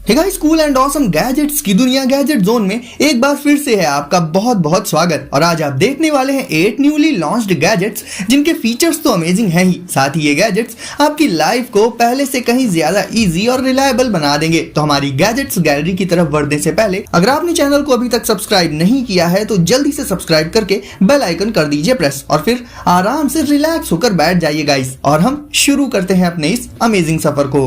Hey guys, cool and awesome gadgets की दुनिया gadget zone में एक बार फिर से है आपका बहुत बहुत स्वागत। और आज आप देखने वाले हैं 8 न्यूली लॉन्च्ड गैजेट्स जिनके फीचर्स तो अमेजिंग हैं ही, साथ ही ये गैजेट्स आपकी लाइफ को पहले से कहीं ज्यादा इजी और रिलायबल बना देंगे। तो हमारी गैजेट्स गैलरी की तरफ बढ़ने से पहले अगर आपने चैनल को अभी तक सब्सक्राइब नहीं किया है तो जल्दी से सब्सक्राइब करके बेल आइकन कर दीजिए प्रेस, और फिर आराम से रिलैक्स होकर बैठ जाइए गाइस, और हम शुरू करते हैं अपने इस अमेजिंग सफर को।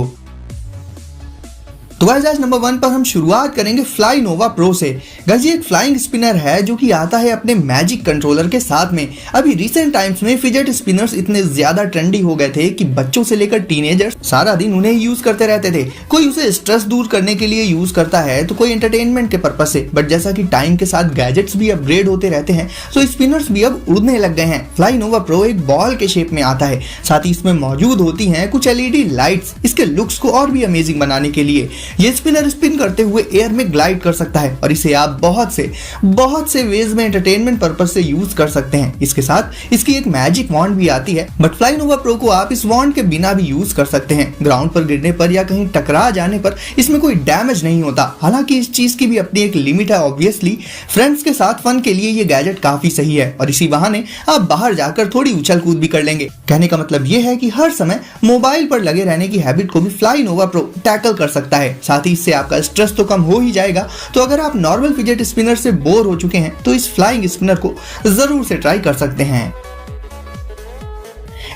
तो गाइस, आज नंबर 1 पर हम शुरुआत करेंगे फ्लाई नोवा प्रो से। गाइस, ये एक फ्लाइंग स्पिनर है जो कि आता है अपने मैजिक कंट्रोलर के साथ में। अभी रिसेंट टाइम्स में फिजेट स्पिनर्स इतने ज्यादा ट्रेंडी हो गए थे कि बच्चों से लेकर टीनेजर्स सारा दिन उन्हें यूज करते रहते थे। कोई उसे स्ट्रेस दूर करने के लिए यूज करता है तो कोई एंटरटेनमेंट के पर्पज से, बट जैसा कि टाइम के साथ गैजेट्स भी अपग्रेड होते रहते हैं तो स्पिनर्स भी अब उड़ने लग गए हैं। फ्लाई नोवा प्रो एक बॉल के शेप में आता है, साथ ही इसमें मौजूद होती हैं कुछ एलईडी लाइट्स इसके लुक्स को और भी अमेजिंग बनाने के लिए। ये स्पिनर स्पिन करते हुए एयर में ग्लाइड कर सकता है और इसे आप बहुत से वेज में एंटरटेनमेंट पर्पस से यूज कर सकते हैं। इसके साथ इसकी एक मैजिक वॉन्ड भी आती है, बट फ्लाई नोवा प्रो को आप इस वॉन्ड के बिना भी यूज कर सकते हैं। ग्राउंड पर गिरने पर या कहीं टकरा जाने पर इसमें कोई डैमेज नहीं होता। हालांकि इस चीज की भी अपनी एक लिमिट है। ऑब्वियसली फ्रेंड्स के साथ फन के लिए ये गैजेट काफी सही है और इसी बहाने आप बाहर जाकर थोड़ी उछल कूद भी कर लेंगे। कहने का मतलब ये है कि हर समय मोबाइल पर लगे रहने की हैबिट को भी फ्लाई नोवा प्रो टैकल कर सकता है। साथ ही इससे आपका स्ट्रेस तो कम हो ही जाएगा। तो अगर आप नॉर्मल फिजेट स्पिनर से बोर हो चुके हैं तो इस फ्लाइंग स्पिनर को जरूर से ट्राई कर सकते हैं।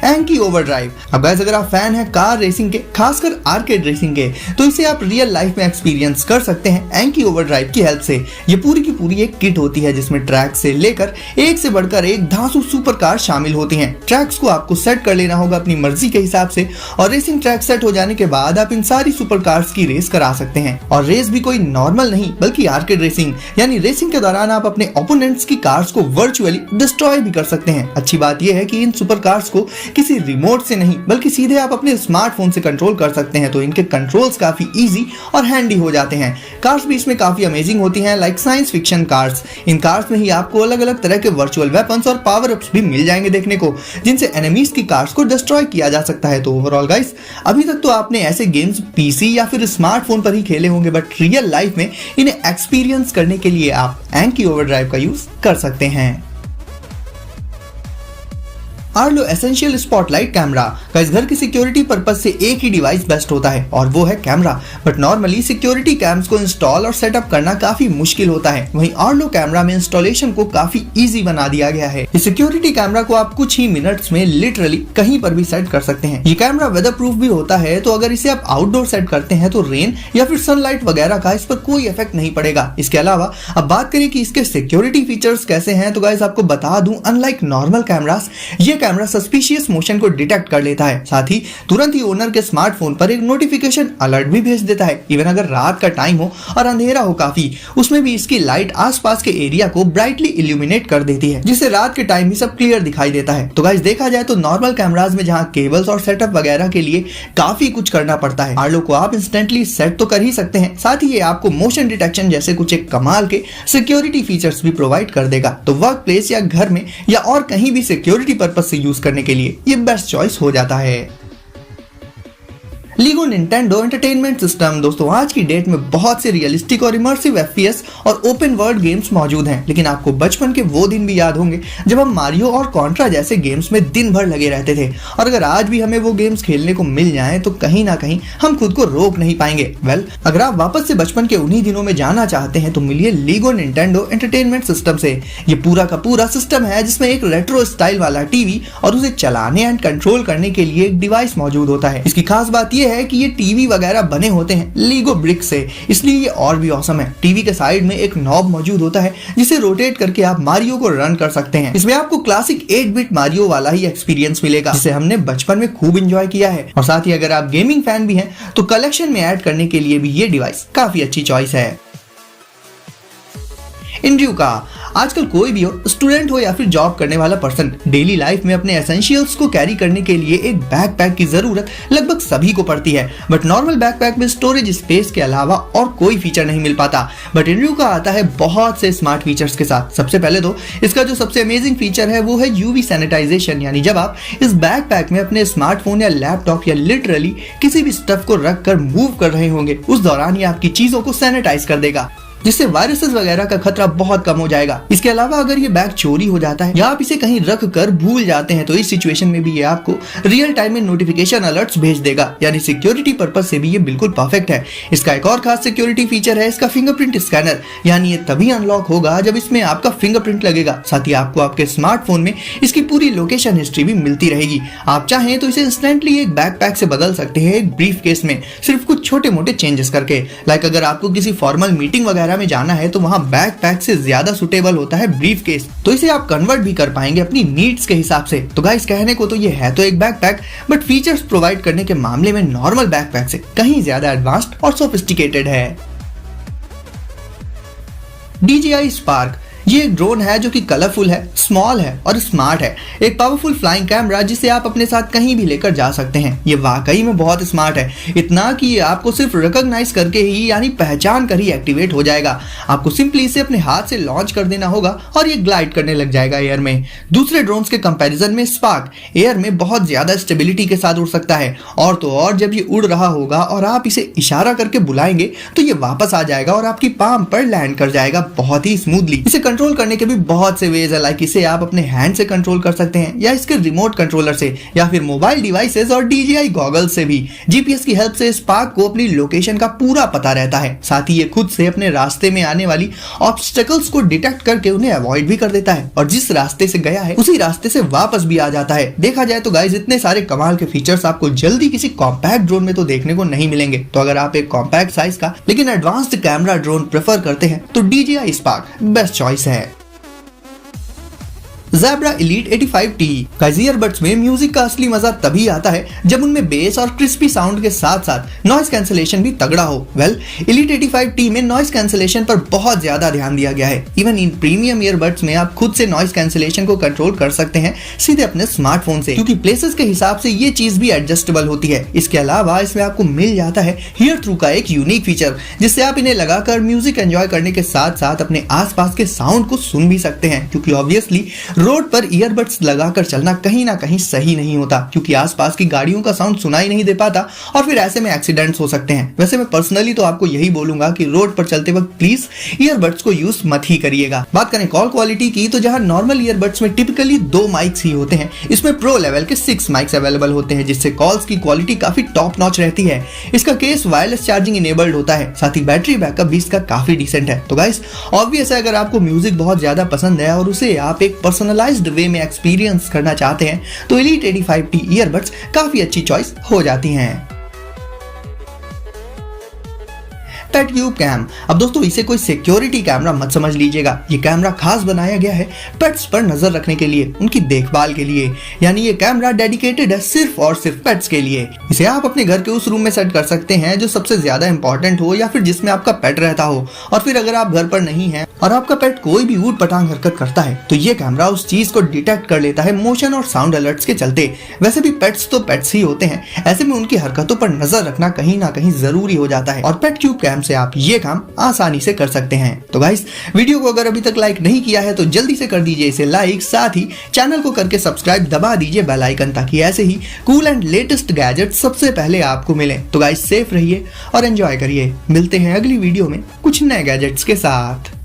एंकी ओवरड्राइव। अब गाइस, अगर आप फैन हैं कार रेसिंग के, खासकर आर्केड रेसिंग के, तो इसे आप रियल लाइफ में एक्सपीरियंस कर सकते हैं एंकी ओवरड्राइव की हेल्प से। ये पूरी की पूरी एक किट होती है जिसमें ट्रैक से लेकर एक से बढ़कर एक धांसू सुपर कार शामिल होती हैं। ट्रैक्स को आपको सेट कर लेना होगा अपनी मर्जी के हिसाब से, और रेसिंग ट्रैक सेट हो जाने के बाद आप इन सारी सुपर कार्स की रेस करा सकते हैं। और रेस भी कोई नॉर्मल नहीं बल्कि आर्केड रेसिंग, यानी रेसिंग के दौरान आप अपने ओपोनेंट्स की कार्स को वर्चुअली डिस्ट्रॉय भी कर सकते हैं। अच्छी बात यह है कि इन सुपर कार्स को किसी रिमोट से नहीं बल्कि सीधे आप अपने स्मार्टफोन से कंट्रोल कर सकते हैं, तो इनके कंट्रोल्स काफी इजी और हैंडी हो जाते हैं। कार्स भी इसमें काफी अमेजिंग होती हैं, लाइक साइंस फिक्शन कार्स। इन कार्स में ही आपको अलग अलग तरह के वर्चुअल वेपन्स और पावर अप्स भी मिल जाएंगे देखने को, जिनसे एनिमीज की कार्स को डिस्ट्रॉय किया जा सकता है। तो ओवरऑल गाइस, अभी तक तो आपने ऐसे गेम्स पीसी या फिर स्मार्टफोन पर ही खेले होंगे, बट रियल लाइफ में इन्हें एक्सपीरियंस करने के लिए आप एंकी ओवरड्राइव का यूज कर सकते हैं। Arlo essential spotlight camera. Guys, घर की सिक्योरिटी पर्पज से एक ही डिवाइस बेस्ट होता है और वो है camera, but normally security camps को इंस्टॉल और सेटअप करना काफी मुश्किल होता है। वहीं आर्लो कैमरा में इंस्टॉलेशन को काफी इजी बना दिया गया है। इस सिक्योरिटी कैमरा को आप कुछ ही मिनट्स में लिटरली कहीं पर भी सेट कर सकते हैं। ये कैमरा वेदर प्रूफ भी होता है, तो अगर इसे आप आउटडोर सेट करते हैं तो रेन या फिर सनलाइट वगैरह का इस पर कोई इफेक्ट नहीं पड़ेगा। इसके अलावा अब बात करें कि इसके सिक्योरिटी फीचर्स कैसे हैं, तो गाइस आपको बता दूं, अनलाइक नॉर्मल कैमरास, ये कैमरा सस्पिशियस मोशन को डिटेक्ट कर लेता है। साथ ही तुरंत ही ओनर के स्मार्टफोन पर एक नोटिफिकेशन अलर्ट भी भेज देता है। इवन अगर रात का टाइम हो और अंधेरा हो काफी, उसमें भी इसकी लाइट आसपास के एरिया को ब्राइटली इल्यूमिनेट कर देती है, जिससे रात के टाइम भी सब क्लियर दिखाई देता है। तो गाइस, देखा जाए तो नॉर्मल कैमराज में जहां केबल्स और सेटअप वगैरह के लिए काफी कुछ करना पड़ता है, आर्लो को आप इंस्टेंटली सेट तो कर ही सकते हैं। साथ ही ये आपको मोशन डिटेक्शन जैसे कुछ एक कमाल के सिक्योरिटी फीचर्स भी प्रोवाइड कर देगा। तो वर्क प्लेस या घर में या और कहीं भी सिक्योरिटी पर्पज से यूज करने के लिए ये बेस्ट चॉइस हो जाता है। LIGO Nintendo entertainment system. दोस्तों, आज की डेट में बहुत से रियलिस्टिक और इमर्सिव एफपीएस और ओपन वर्ल्ड गेम्स मौजूद हैं, लेकिन आपको बचपन के वो दिन भी याद होंगे जब हम मारियो और कॉन्ट्रा जैसे गेम्स में दिन भर लगे रहते थे। और अगर आज भी हमें वो गेम्स खेलने को मिल जाएं तो कहीं ना कहीं हम खुद को रोक नहीं पाएंगे। अगर आप वापस से बचपन के उन्हीं दिनों में जाना चाहते हैं तो मिलिए लीगो निंटेंडो एंटरटेनमेंट सिस्टम से। ये पूरा का पूरा सिस्टम है जिसमें एक रेट्रो स्टाइल वाला टीवी और उसे चलाने एंड कंट्रोल करने के लिए एक डिवाइस मौजूद होता है। इसकी खास बात यह है कि ये टीवी वगैरह बने होते हैं लीगो ब्रिक से, इसलिए ये और भी औसम है। टीवी के साइड में एक नॉब मौजूद होता है जिसे रोटेट करके आप मारियो को रन कर सकते हैं। इसमें आपको क्लासिक 8-बिट मारियो वाला ही एक्सपीरियंस मिलेगा, जिसे हमने बचपन में खूब एंजॉय किया है। और साथ ही अगर आप गेमिंग फैन भी हैं तो कलेक्शन में ऐड करने के लिए भी ये डिवाइस काफी अच्छी चॉइस है। इंड्रू का आजकल कोई भी हो, स्टूडेंट हो या फिर जॉब करने वाला पर्सन, डेली लाइफ में अपने एसेंशियल्स को कैरी करने के लिए एक बैकपैक की जरूरत लगभग सभी को पड़ती है। बट नॉर्मल बैकपैक में स्टोरेज स्पेस के अलावा और कोई फीचर नहीं मिल पाता। बट इंड्रू का आता है बहुत से स्मार्ट फीचर्स के साथ। सबसे पहले तो इसका जो सबसे अमेजिंग फीचर है वो है यूवी सैनिटाइजेशन, यानी जब आप इस बैकपैक में अपने स्मार्टफोन या लैपटॉप या लिटरली किसी भी स्टफ को रख कर मूव कर रहे होंगे, उस दौरान ये आपकी चीजों को सैनिटाइज कर देगा, जिससे वायरसेस वगैरह का खतरा बहुत कम हो जाएगा। इसके अलावा अगर ये बैग चोरी हो जाता है या आप इसे कहीं रख कर भूल जाते हैं तो इस सिचुएशन में भी ये आपको रियल टाइम में नोटिफिकेशन अलर्ट्स भेज देगा, यानी सिक्योरिटी पर्पस से भी ये बिल्कुल परफेक्ट है। इसका एक और खास सिक्योरिटी फीचर है इसका फिंगरप्रिंट स्कैनर, यानी ये तभी अनलॉक होगा जब इसमें आपका फिंगरप्रिंट लगेगा। साथ ही आपको आपके स्मार्टफोन में इसकी पूरी लोकेशन हिस्ट्री भी मिलती रहेगी। आप चाहें तो इसे इंस्टेंटली एक बैकपैक से बदल सकते हैं एक ब्रीफ केस में, सिर्फ कुछ छोटे मोटे चेंजेस करके। लाइक अगर आपको किसी फॉर्मल मीटिंग वगैरह में जाना है तो वहां बैकपैक से ज्यादा सुटेबल होता है ब्रीफ केस, तो इसे आप कन्वर्ट भी कर पाएंगे अपनी नीड्स के हिसाब से। तो गाइस कहने को तो ये है तो एक बैकपैक, बट फीचर्स प्रोवाइड करने के मामले में नॉर्मल बैकपैक से कहीं ज्यादा एडवांस्ड और सोफिस्टिकेटेड है। DJI स्पार्क ये एक ड्रोन है जो कि कलरफुल है, स्मॉल है और स्मार्ट है। एक पावरफुल फ्लाइंग कैमरा जिसे आप अपने साथ कहीं भी लेकर जा सकते हैं। ये वाकई में बहुत स्मार्ट है, इतना कि ये आपको सिर्फ रिकॉग्नाइज करके ही यानी पहचान कर ही एक्टिवेट हो जाएगा। आपको सिंपली इसे अपने हाथ से लॉन्च कर देना होगा और ये ग्लाइड करने लग जाएगा एयर में। दूसरे ड्रोन्स के कंपैरिजन में स्पार्क एयर में बहुत ज्यादा स्टेबिलिटी के साथ उड़ सकता है, और तो और जब ये उड़ रहा होगा और आप इसे इशारा करके बुलाएंगे तो ये वापस आ जाएगा और आपकी पाम पर लैंड कर जाएगा बहुत ही स्मूथली। इसे कंट्रोल करने के भी बहुत से वेज है, लाइक इसे आप अपने हैंड से कंट्रोल कर सकते हैं या इसके रिमोट कंट्रोलर से या फिर मोबाइल डिवाइसेस और DJI गॉगल्स से भी। GPS की हेल्प से स्पार्क को अपनी लोकेशन का पूरा पता रहता है। साथ ही ये खुद से अपने रास्ते में आने वाली ऑब्स्टेकल्स को डिटेक्ट करके उन्हें अवॉइड भी कर देता है, और जिस रास्ते से गया है उसी रास्ते से वापस भी आ जाता है। देखा जाए तो गाइस इतने सारे कमाल के फीचर्स आपको जल्दी किसी कॉम्पैक्ट ड्रोन में तो देखने को नहीं मिलेंगे। तो अगर आप एक कॉम्पैक्ट साइज का लेकिन एडवांस्ड कैमरा ड्रोन प्रेफर करते हैं तो DJI स्पार्क बेस्ट चॉइस है। Zabra Elite 85T guys earbuds में म्यूजिक का असली मजा तभी आता है जब उनमें बेस और क्रिस्पी साउंड के साथ साथ नॉइज कैंसलेशन भी तगड़ा हो। Elite 85T में नॉइज कैंसलेशन पर बहुत ज्यादा ध्यान दिया गया है। इवन इन प्रीमियम ईयरबड्स में आप खुद से नॉइज कैंसलेशन को कंट्रोल कर सकते हैं सीधे अपने स्मार्टफोन से, क्योंकि प्लेसेस के हिसाब से ये चीज भी एडजस्टेबल होती है। इसके अलावा इसमें आपको मिल जाता है हियर थ्रू का एक यूनिक फीचर, जिससे आप इन्हें लगाकर म्यूजिक एंजॉय करने के साथ साथ अपने आसपास के साउंड को सुन भी सकते हैं, क्योंकि ऑब्वियसली रोड पर ईयरबड्स लगाकर चलना कहीं ना कहीं सही नहीं होता, क्योंकि आसपास की गाड़ियों का साउंड सुनाई नहीं दे पाता और फिर ऐसे में एक्सीडेंट्स हो सकते हैं। वैसे मैं पर्सनली तो आपको यही बोलूंगा कि रोड पर चलते वक्त प्लीज ईयरबड्स को यूज मत ही करिएगा। बात करें कॉल क्वालिटी की, तो जहां नॉर्मल ईयरबड्स में टिपिकली 2 माइक्स ही होते हैं, इसमें प्रो लेवल के 6 माइक्स अवेलेबल होते हैं, जिससे कॉल्स की क्वालिटी काफी टॉप नॉच रहती है। इसका केस वायरलेस चार्जिंग इनेबल्ड होता है, साथ ही बैटरी बैकअप भी इसका काफी डिसेंट है। तो गाइस ऑब्वियस है अगर आपको म्यूजिक बहुत ज्यादा पसंद है और उसे आप एक पर्सनलाइज्ड वे में एक्सपीरियंस करना चाहते हैं तो Elite 85T ईयरबड्स काफी अच्छी चॉइस हो जाती हैं। पेटक्यूब कैम, अब दोस्तों इसे कोई सिक्योरिटी कैमरा मत समझ लीजिएगा। ये कैमरा खास बनाया गया है पेट्स पर नजर रखने के लिए, उनकी देखभाल के लिए, यानी ये कैमरा डेडिकेटेड है सिर्फ और सिर्फ पेट्स के लिए। इसे आप अपने घर के उस रूम में सेट कर सकते हैं जो सबसे ज्यादा इंपॉर्टेंट हो या फिर जिसमें आपका पेट रहता हो। और फिर अगर आप घर पर नहीं हैं और आपका पेट कोई भी ऊट पटांग हरकत करता है तो ये कैमरा उस चीज को डिटेक्ट कर लेता है मोशन और साउंड अलर्ट्स के चलते। वैसे भी पेट्स तो पेट्स ही होते हैं, ऐसे में उनकी हरकतों पर नजर रखना कहीं ना कहीं जरूरी हो जाता है, और पेटक्यूब कैम से आप ये काम आसानी से कर सकते हैं। तो गाइस वीडियो को अगर अभी तक लाइक नहीं किया है तो जल्दी से कर दीजिए इसे लाइक, साथ ही चैनल को करके सब्सक्राइब दबा दीजिए बेल आइकन, ताकि ऐसे ही कूल एंड लेटेस्ट गैजेट सबसे पहले आपको मिले। तो गाइस सेफ रहिए और एंजॉय करिए। मिलते हैं अगली वीडियो में कुछ नए गैजेट्स के साथ।